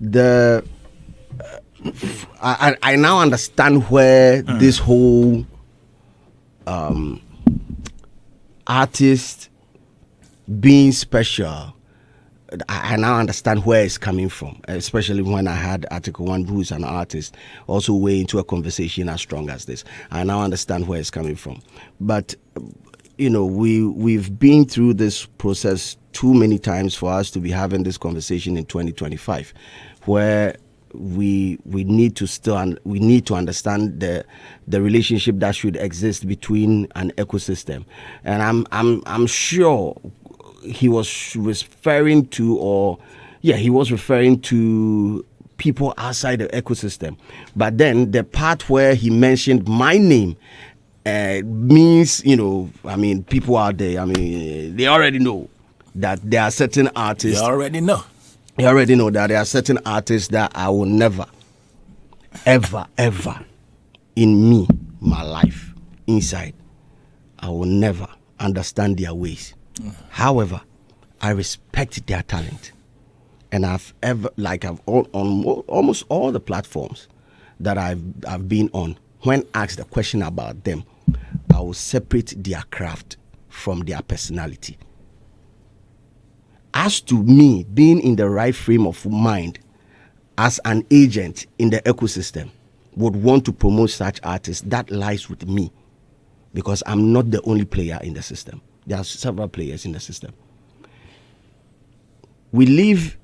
The I now understand where this whole artist being special. I now understand where it's coming from, especially when I had Article 1, who is an artist, also way into a conversation as strong as this. I now understand where it's coming from. But, we've been through this process too many times for us to be having this conversation in 2025, where we need to understand the relationship that should exist between an ecosystem. And I'm sure he was referring to people outside the ecosystem. But then the part where he mentioned my name means, people out there, they already know that there are certain artists. You already know that there are certain artists that I will never, ever, ever in my life, inside, I will never understand their ways. However, I respect their talent, and I've on almost all the platforms that I've been on. When asked a question about them, I will separate their craft from their personality. As to me being in the right frame of mind as an agent in the ecosystem, would want to promote such artists, that lies with me, because I'm not the only player in the system. There are several players in the system. We live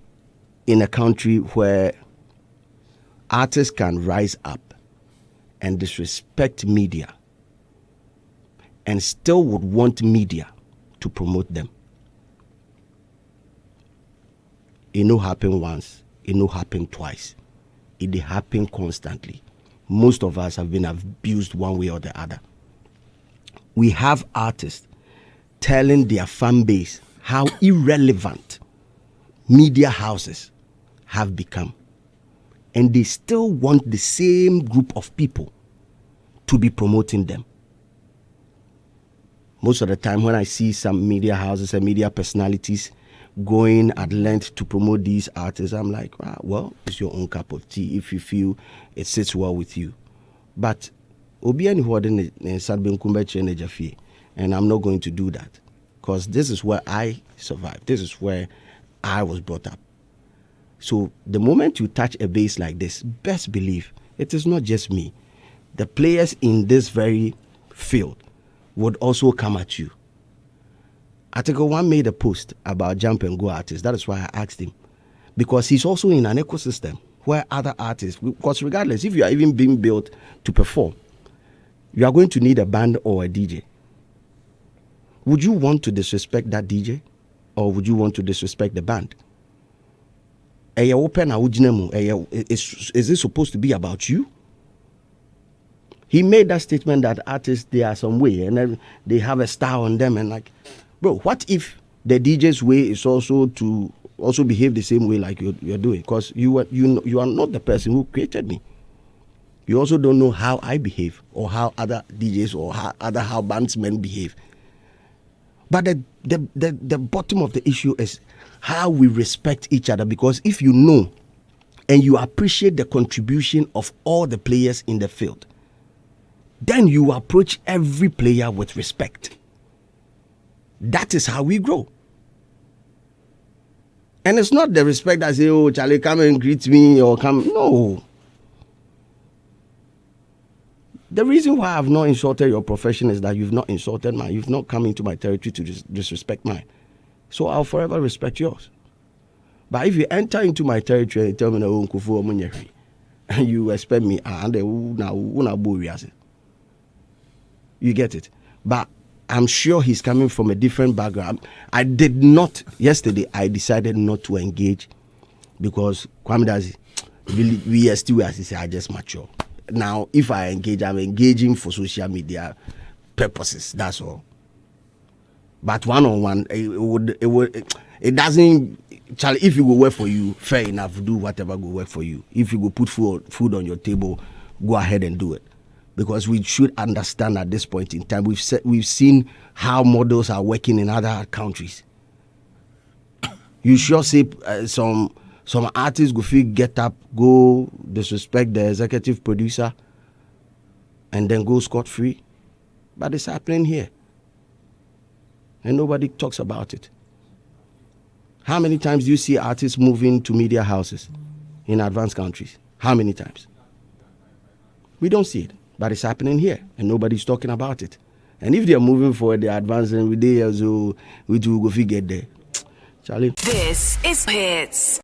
in a country where artists can rise up and disrespect media and still would want media to promote them. It no happen once, it no happen twice. It happen constantly. Most of us have been abused one way or the other. We have artists telling their fan base how irrelevant media houses have become. And they still want the same group of people to be promoting them. Most of the time when I see some media houses and media personalities going at length to promote these artists, I'm like, well, it's your own cup of tea if you feel it sits well with you. But and I'm not going to do that, because this is where I survived. This is where I was brought up. So the moment you touch a base like this, best believe it is not just me. The players in this very field would also come at you. Article 1 made a post about jump and go artists. That is why I asked him, because he's also in an ecosystem where other artists, because regardless, if you are even being built to perform, you are going to need a band or a DJ. Would you want to disrespect that DJ, or would you want to disrespect the band? Is it supposed to be about you? He made that statement that artists, they are some way and then they have a style on them, and like, bro, what if the DJ's way is also to also behave the same way like you're doing? Because you are not the person who created me. You also don't know how I behave, or how other DJs or how bandsmen behave. But the bottom of the issue is how we respect each other, because if you know and you appreciate the contribution of all the players in the field, then you approach every player with respect. That is how we grow. And it's not the respect that say, oh, Charlie, come and greet me, or come. No. The reason why I've not insulted your profession is that you've not insulted mine. You've not come into my territory to disrespect mine. So I'll forever respect yours. But if you enter into my territory and tell me, no, and you expect me, you get it. But I'm sure he's coming from a different background. Yesterday, I decided not to engage, because Kwame Dazi, we are still, as he said, I just mature. Now, if I engage, I'm engaging for social media purposes. That's all. But one-on-one, it doesn't. Charlie, if it will work for you, fair enough. Do whatever will work for you. If you will put food on your table, go ahead and do it. Because we should understand at this point in time, we've seen how models are working in other countries. You sure see some Some artists go feel get up, go disrespect the executive producer, and then go scot-free. But it's happening here. And nobody talks about it. How many times do you see artists moving to media houses in advanced countries? How many times? We don't see it, but it's happening here, and nobody's talking about it. And if they're moving forward, they're advancing, we do go get there. Charlie. This is Hitz.